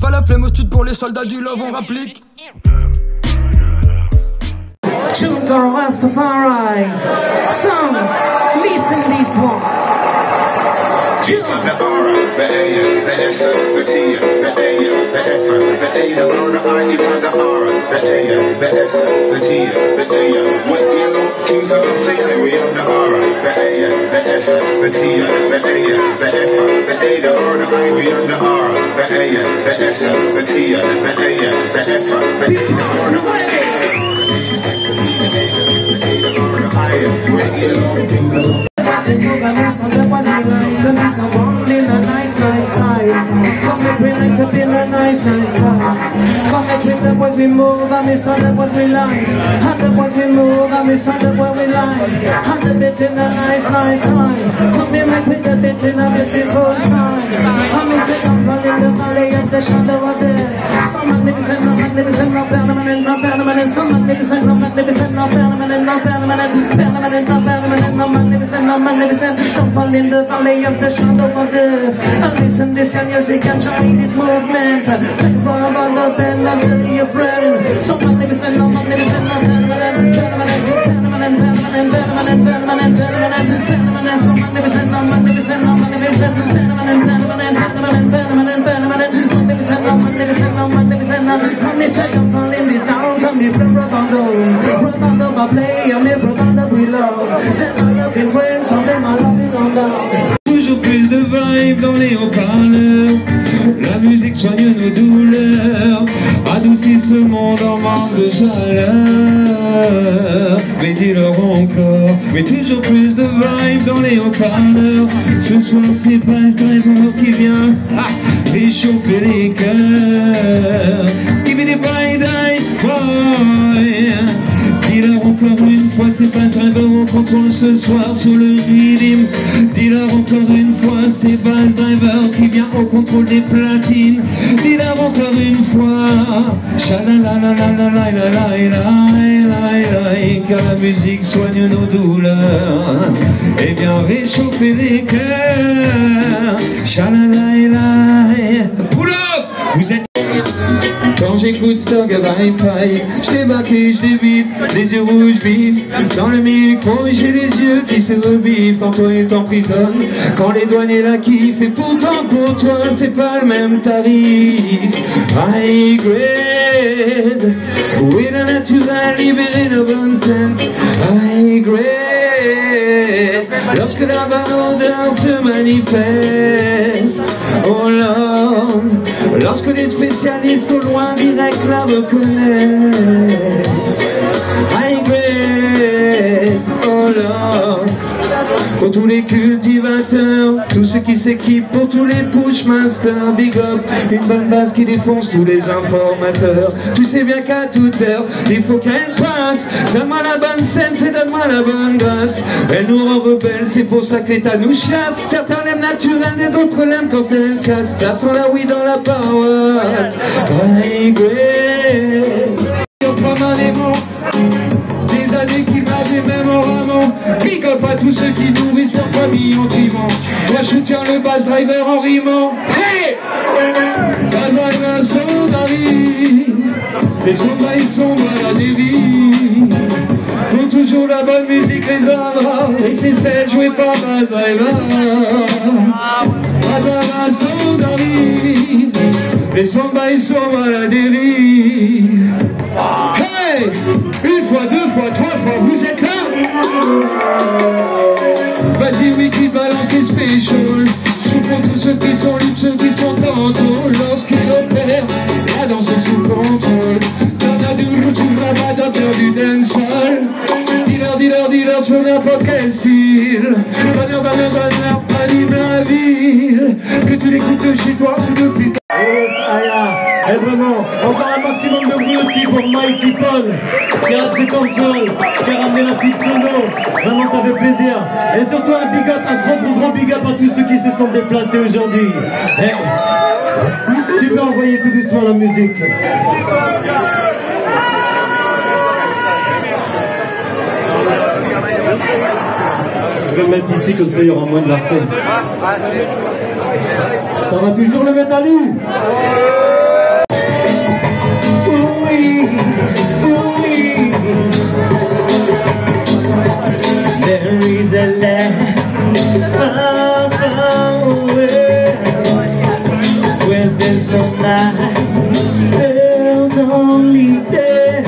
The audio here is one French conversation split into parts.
pas la flemme au stud pour les soldats du love, on rapplique. Children Rastafari, some listen this one. Children. The R, the A, the S, the T, the A, the F, the A, the O, the I, you turn the R, the A, the S, the T, the A. What you know, Kings of the City, we have the R, the A, the S, the T, the A, the F, the A, the O, the I, we have the R, the A, the S, the T, the A, the F, the A, the O, the I. The boys we move and we saw the boys we like. And the boys we move and we saw the boy we like. And the bit in a nice time. Come here make with the bit in a beautiful time. And we sit down in the valley of the shadow of death. So magnificent, no magnificent, no permanent, no permanent. So magnificent, no magnificent, no permanent, no permanent. Permanent, no permanent, no magnificent, no magnificent. Don't fall in the valley of the shadow of death. And listen this your music and join this movement. Take for a ball of pen and tell your friend. So magnificent, no magnificent, no permanent, permanent, permanent, permanent, permanent, permanent, permanent, permanent. So magnificent, no magnificent, no magnificent, permanent, permanent, permanent, permanent, permanent, magnificent, no magnificent, no magnificent, no. And me say I'm falling this house and me play Robondo I play and me Robondo we love. And all your good friends, some them are loving on love. Toujours plus de vibe dans les haut-parleurs. La musique soigne nos douleurs, adoucit ce monde en manque de chaleur. Mais dis-leur encore, mais toujours plus de vibe dans les haut-parleurs. Ce soir c'est pas Driver qui vient réchauffer les cœurs. Skibidi bye die boy. Dis-leur encore une fois, c'est pas Driver au contrôle ce soir sur le rhythm. Dis-leur encore une fois, c'est Bass Driver qui vient au contrôle des platines. Dis-leur encore une fois, car la musique soigne nos douleurs et vient réchauffer les cœurs. Pull up! Vous êtes... Quand j'écoute Stog Wi-Fi, je débarque et je débite, les yeux rouges vifs. Dans le micro, j'ai les yeux qui se revivent quand toi il t'emprisonne, quand les douaniers la kiffent. Et pourtant pour toi c'est pas le même tarif. High grade, oui la nature libéré le bon sens. High grade, lorsque la baroudeur se manifeste. Oh Lord, lorsque les spécialistes au loin direct la reconnaissent. High grade, oh Lord, pour tous les cultivateurs, tous ceux qui s'équipent, pour tous les pushmasters, big up, une bonne base qui défonce tous les informateurs. Tu sais bien qu'à toute heure, il faut qu'elle passe. Donne-moi la bonne scène, c'est donne-moi la bonne grâce. Elle nous rend rebelles, c'est pour ça que l'État nous chasse. Certains l'aiment naturel et d'autres l'aiment quand elle casse. Ça sent la oui dans la paroisse. High grade. Comme un démon, des années qui marchent et même en ramant. Big up à tous ceux qui nourrissent leur famille en trimant. Moi je soutiens le Bass Driver en rimant. Hey! Bass Driver sont d'arrive, les soldats ils sont malades et vies. Faut toujours la bonne musique les aura, et c'est celle jouée par Bass Driver. Bass Driver sont d'arrive, les soldats ils sont malades et vies. Hey! Une fois, deux fois, trois fois, vous êtes là? Vas-y, Wiki, balance les specials. Je pour tous ceux qui sont libres, ceux qui sont en tôle. Lorsqu'ils opèrent, la danse est sous contrôle. Dans la douleur, sous la base à faire du dancehall. Dis-leur sur n'importe quel style. Bonheur, anime la ville. Que tu l'écoutes chez toi ou depuis ta... Et vraiment, encore un maximum de bruit aussi pour Mikey Paul, qui a appris ton sol, qui a ramené la petite solo. Vraiment, ça fait plaisir. Et surtout un big up, un gros big up à tous ceux qui se sont déplacés aujourd'hui. Tu peux envoyer tout doucement la musique. Je vais le mettre ici, comme ça il y aura moins de larcène. Ça va toujours le métallique? there's no night, there's only day.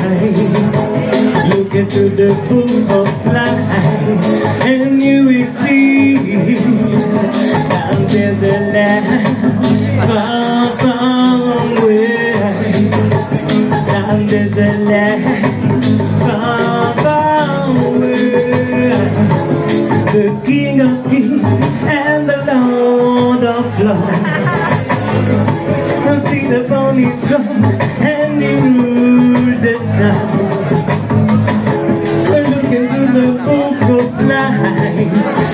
Look into the book of life and you will see down there's a land far, far away. Down there's a land far, far away. The King of Kings and the Lord of Lords. I see the pony strong and he rules the sun. Look into the book of life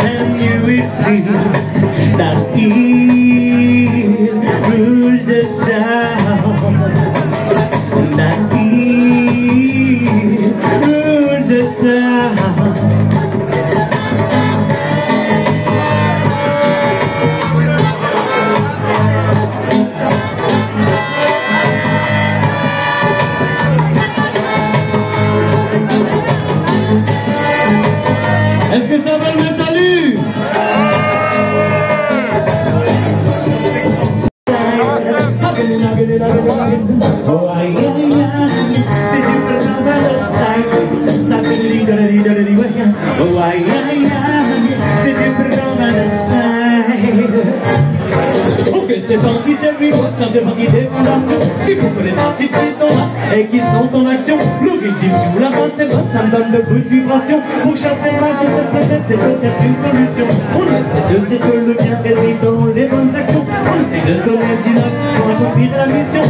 and you will see that he rules the sun. That he rules the sun. Est-ce que ça va le métallu? Oh aïe aïe aïe, c'est du carnaval style. Ça fait du oh aïe aïe aïe, c'est du carnaval style. Ok, c'est parti, c'est lui, ça fait partie des fondations. Si vous connaissez pas, si qui sont là et qui sont en action, le rythme sur la base, c'est bon, ça me donne de bruits de vibrations. Pour chasser le mal de cette planète, c'est peut-être une solution. On essaie de dire que le bien réside dans les bonnes actions. On essaie de se connaître du neuf pour accomplir la mission.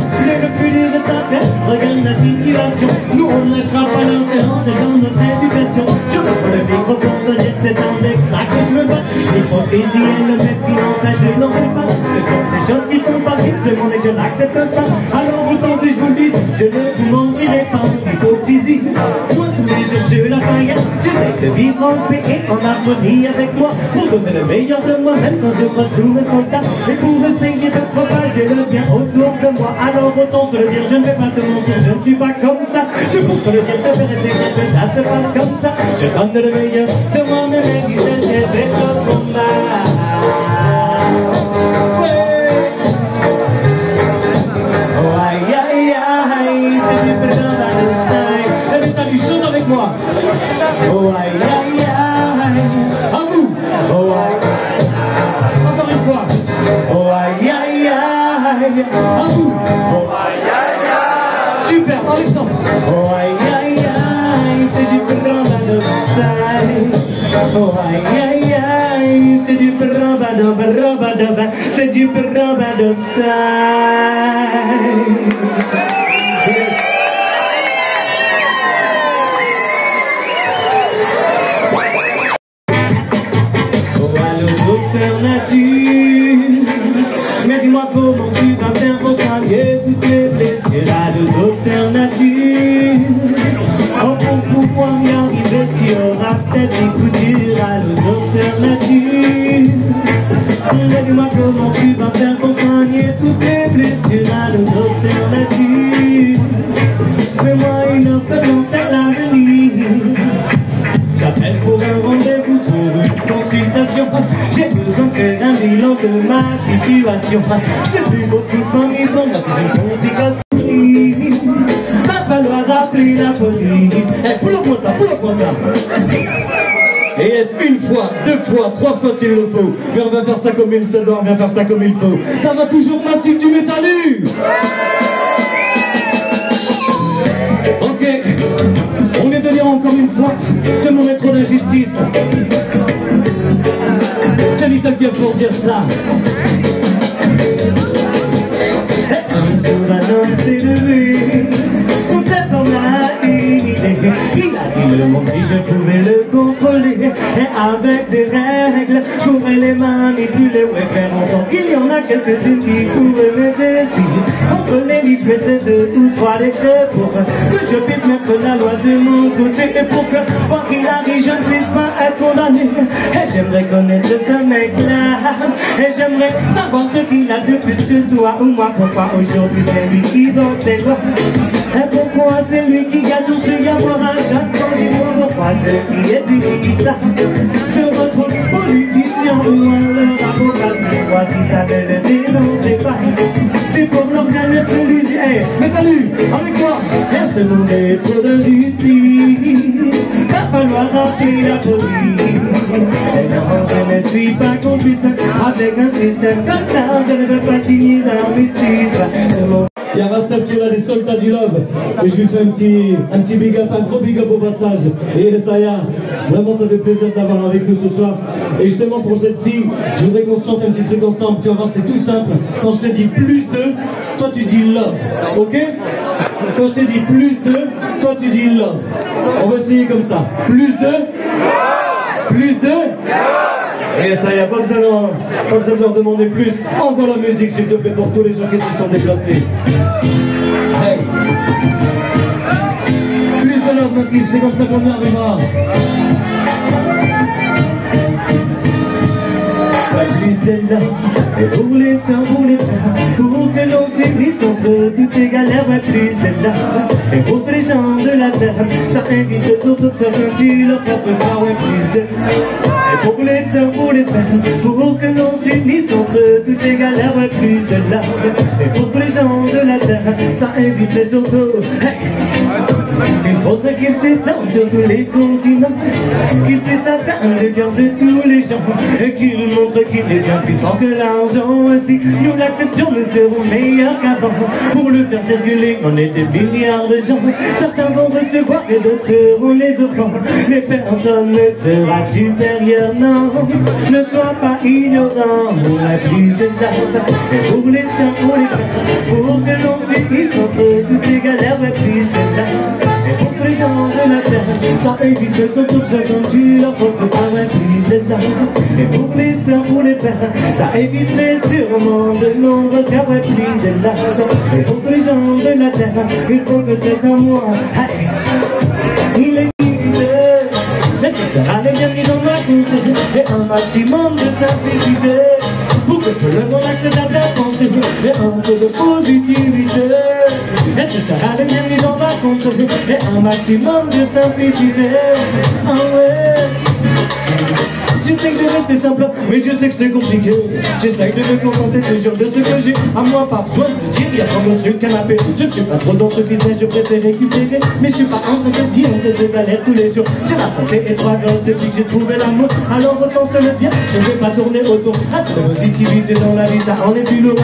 Le plus dur de sa tête, regarde la situation. Nous, on ne lâchera pas l'intérêt, c'est dans notre éducation. Je veux pas le micro pour te dire que c'est un mec, ça que je me bats. L'hypocrisie et le mépris, enfin, je n'en fais pas. Ce sont des choses qui font partie de mon et je n'accepte pas. Alors autant que je vous le dise, je ne vous mentirai pas. Hypocrisie, moi tous les jours je la faille. J'essaie de vivre en paix et en harmonie avec moi. Pour donner le meilleur de moi-même quand je croise tous mes soldats. Et pour essayer de propager le bien autour de moi. Alors autant te le dire, je ne vais pas te mentir, je ne suis pas comme ça. Je pour te le dire, te faire réfléchir que ça se passe comme ça. Je donne le meilleur de moi-même et qui se fait le combat. Avec moi. Oh aïe aïe aïe. À vous. Oh aïe. Encore une fois. Oh aïe aïe aïe. À vous. Oh aïe aïe aïe. Super, Alexandre. Oh aïe aïe aïe, c'est du brambado style. Oh aïe aïe aïe, c'est du brambado, c'est du brambado style. Mais dis-moi comment tu vas faire pour soigner toutes les blessures. Là, le docteur nature. Oh, pour pouvoir y arriver, tu auras peut-être des coups durs. Là, le docteur nature. Mais dis-moi comment tu vas faire pour soigner toutes les blessures. Là, le docteur nature. Fais-moi une offre pour faire l'avenir. J'appelle pour un rendez-vous, pour une consultation. J'ai besoin que d'un bilan de ma situation. Je n'ai plus beaucoup de famille, pour moi c'est une complication. Va falloir appeler la police. Eh, pull-up-moi ça. Et est-ce une fois, deux fois, trois fois s'il le faut. Mais on va faire ça comme il se doit, on va faire ça comme il faut. Ça va toujours Massif du Métallu. Ok, on vient de dire encore une fois, c'est mon maître d'injustice. C'est l'italien pour dire ça. Un jour un homme s'est levé, cet homme a une idée. Il a dit le monde si je pouvais le contrôler. Et avec des règles, je pourrais les manipuler. Ouais, faire en sorte qu'il y en a quelques-unes qui pourraient m'aider. Entre les lits, je mettais deux ou trois décrets pour que je puisse mettre la loi de mon côté. Et pour que, quoi qu'il arrive, je ne puisse pas être condamné. Et j'aimerais connaître ce mec-là. Et j'aimerais savoir ce qu'il a de plus que toi ou moi. Pourquoi aujourd'hui c'est lui qui vote les lois? Et pourquoi c'est lui qui gagne tout ce qu'il y a pour un chaque fois? Dis-moi pourquoi c'est lui qui étudie ça. Je retrouve politicien. solution ou alors avocat. Voici ça ne le dérangeait pas. C'est pour l'organe prélude. Hey, mais t'as lu, avec moi, ce monde est trop d'injustice. Va falloir appeler la police. Et non, je ne suis pas complice avec un système comme ça. Je ne veux pas signer l'armistice. Il y a Rastaf qui est là, des soldats du Love. Et je lui fais un petit big up, un gros big up au passage. Et ça y est, vraiment ça fait plaisir d'avoir avec nous ce soir. Et justement pour celle-ci, je voudrais qu'on chante un petit truc ensemble. Tu vas voir, c'est tout simple. Quand je te dis plus de, toi tu dis love. Ok? Quand je te dis plus de, toi tu dis love. On va essayer comme ça. Plus de? Plus de? Et ça y a pas besoin de leur demander plus. Envoie la musique s'il te plaît pour tous les gens qui se sont déplacés. Hey. Plus de love massive, c'est comme ça qu'on y arrivera. Plus de love, et pour les seins, pour les frères, pour que l'on s'église contre toutes les galères. Plus de love, et pour tous les gens de la terre, ça invite surtout que ça tu leur faire peur. Plus de et pour les sœurs, pour les frères, pour que l'on s'unisse contre toutes les galères, plus de love. Et pour tous les gens de la terre, ça inviterait surtout, hey, il faudrait qu'il s'étende sur tous les continents, qu'il puisse atteindre le cœur de tous les gens, et qu'il montre qu'il est bien plus fort que l'argent. Ainsi, nous l'acceptions, nous serons meilleurs qu'avant. Pour le faire circuler, on est des milliards de gens. Certains vont recevoir et d'autres seront les offrants. Mais personne ne sera supérieur. Non, ne sois pas ignorant, on a plus de love. Et pour les saints, pour les frères, pour que l'on s'église contre toutes les galères, plus de love. Et pour tous les gens de la terre, ça évite surtout que chacun tu leur propre travail, plus de love. Et pour les saints, pour les frères, ça éviterait sûrement de nombreuses guerres, plus de love. Et pour tous les gens de la terre, il faut que c'est un moi, hey, il est allez bien mis dans ma conscience et un maximum de simplicité pour que tout le monde accède à ta pensée et un peu de positivité. Et tout ça allez bien mis dans ma conscience et un maximum de simplicité. Ah ouais. Je sais que je restais simple, mais je sais que c'est compliqué. J'essaye de me contenter toujours de ce que j'ai. À moi, pas besoin de dire, y'a pas sur le canapé. Je ne suis pas trop dans ce business, je préfère récupérer. Mais je suis pas en train de dire que je galère tous les jours. J'ai la santé et trois gosses depuis que j'ai trouvé l'amour. Alors autant se le dire, je ne vais pas tourner autour. La positivité dans la vie, ça enlève du loin.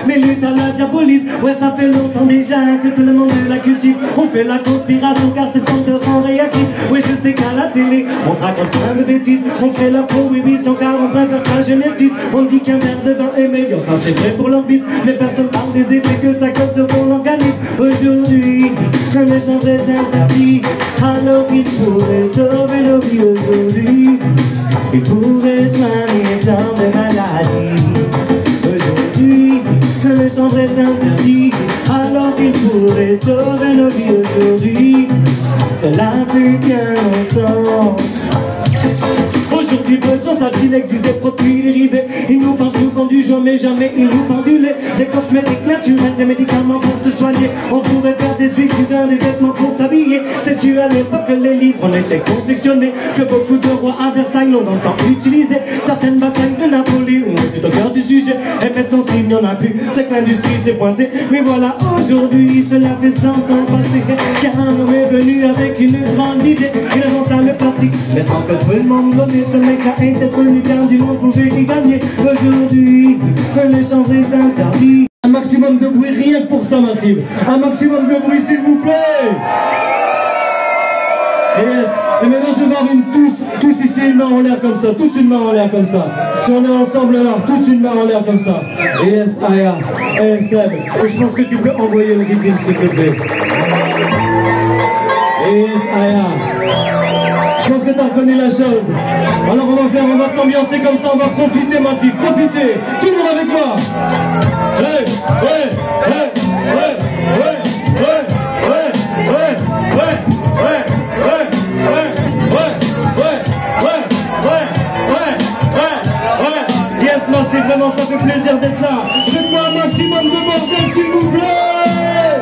Mais lutte à la diabolise, ouais ça fait longtemps déjà que tout le monde la cultive. On fait la conspiration car c'est temps de rendre réactif. Oui je sais qu'à la télé, on raconte plein de bêtises. On fait la prohibition car on préfère la jeunesse. On dit qu'un verre de vin est meilleur, ça c'est vrai pour leur bis. Mais personne parle des effets que ça cause sur ton organisme. Aujourd'hui, un méchant très interdit. Alors il pourrait sauver nos vies aujourd'hui. Il pourrait soigner tant de maladies. Aujourd'hui, le chambre est interdit, alors qu'il pourrait sauver nos vies aujourd'hui. Cela fait bien longtemps. Aujourd'hui, peu de chance à qu'il existe des produits dérivés. Ils nous parlent souvent du jour, mais jamais ils nous parlent du lait. Des cosmétiques naturels, des médicaments pour te soigner. On pourrait faire des huiles, des vêtements pour t'habiller. C'est-tu à l'époque que les livres en étaient confectionnés, que beaucoup de rois à Versailles l'ont dans le temps utilisé. Certaines batailles de Napoléon étaient au cœur du sujet. Et maintenant s'il n'y en a plus, c'est que l'industrie s'est pointée. Mais voilà, aujourd'hui, cela fait 100 ans passé, car un homme est venu avec une grande idée. Il inventa le plastique, mais sans que tout le monde donnait. Ce mec-là était venu bien du monde, pouvait y gagner. Aujourd'hui, l'échange est interdit. Un maximum de bruit, rien que pour ça, Massive. Un maximum de bruit, s'il vous plaît. Yes. Et maintenant, je m'arrive tous ici, une main en l'air comme ça. Tous une main en l'air comme ça. Si on est ensemble là, tous une main en l'air comme ça. Yes, Aya. Hey, Seb. Et je pense que tu peux envoyer le rythme, s'il te plaît. Yes, Aya. Je pense que t'as reconnu la chose. Alors on va s'ambiancer comme ça, on va profiter, Massive, profiter. Tout le monde avec moi. Hey, hey, hey, hey, hey, hey, hey, hey, hey, hey, hey, hey. Yes, Massive, vraiment ça fait plaisir d'être là. Faites-moi un maximum de bordel, s'il vous plaît.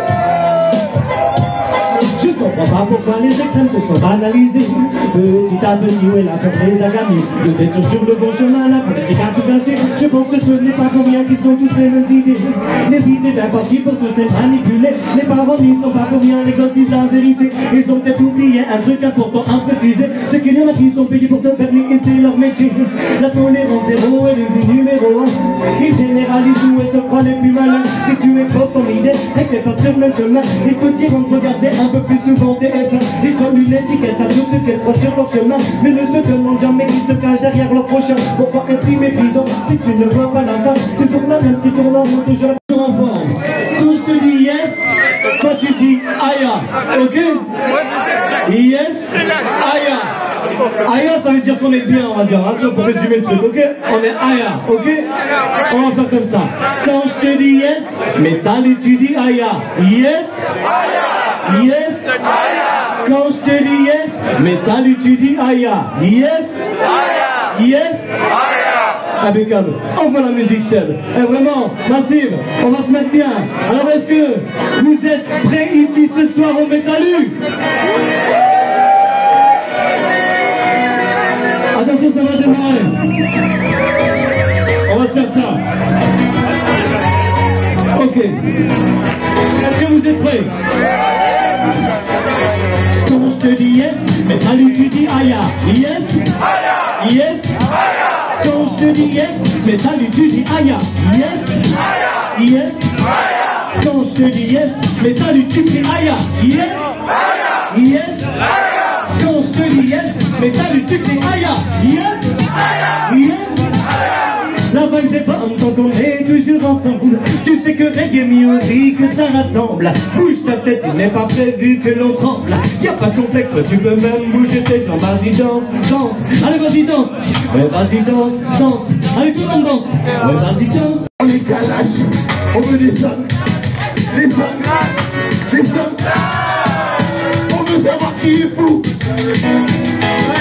Je comprends pas pas pourquoi les extrêmes se sont banalisés. Petit à petit, où est la peur les a gagnés. Nous étions sur le bon chemin, la politique a tout gâché. Je pense que ce n'est pas pour rien qu'ils sont tous les mêmes idées. Les idées d'impossible pour tous les manipuler. Les parents n'y sont pas pour rien, les gosses disent la vérité. Ils ont peut-être oublié un truc important à préciser. C'est qu'il y en a qui sont payés pour te berner et c'est leur métier. La tolérance zéro est le numéro 1. Ils généralisent tout et se croient les plus malins. Si tu es faux ton idée et que t'es pas sur le chemin, il faut dire de regarder un peu plus souvent tes efforts. Ils collent une étiquette à tout ce qu'elles croient sur leur chemin, mais ne se demandent jamais qui se cache derrière leur prochain. Pourquoi être si méprisant si tu ne vois pas la fin? Toujours la même qui tourne en rond, toujours la même enfant. Quand je te dis yes, toi tu dis aya, ok? Yes, aya. Aya, ça veut dire qu'on est bien, on va dire, hein, pour résumer le truc, ok? On est aya, ok? On va faire comme ça. Quand je te dis yes, métal et tu dis aya. Yes, yes, quand je te dis yes, métal et tu dis aya. Yes, yes, impeccable. On voit la musique seule. Et vraiment, massive, on va se mettre bien. Alors est-ce que vous êtes prêts ici ce soir au Métalu? Attention, ça va démarrer. On va se faire ça. Ok. Est-ce que vous êtes prêts? Quand je te dis yes, mais allez, tu dis aya. Yes, yes. Quand je te dis yes, mais allez, tu dis aya. Yes, yes. Quand je te dis yes, mais allez, tu dis aya. Yes, yes. Quand je te dis yes, mais t'as tu dis aya. Yes, yes. La vibe c'est pas tant qu'on est toujours ensemble. Tu sais que reggae music ça rassemble. Bouge ta tête, il n'est pas prévu que l'on tremble. Y'a pas de complexe, tu peux même bouger tes jambes. Vas-y danse, danse, allez vas-y danse. Ouais vas-y danse, danse, allez tout le monde danse. Ouais vas-y danse. On est calache, on veut des sons, des sons, des sons. On veut savoir qui est fou.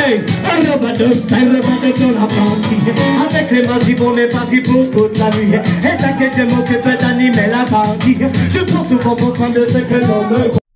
Hey, un rebadoc dans la partie. Avec les massifs, on est parti pour toute la nuit. Et t'inquiète, moi que peut animer la partie. Je prends souvent pour soin de ce que l'on me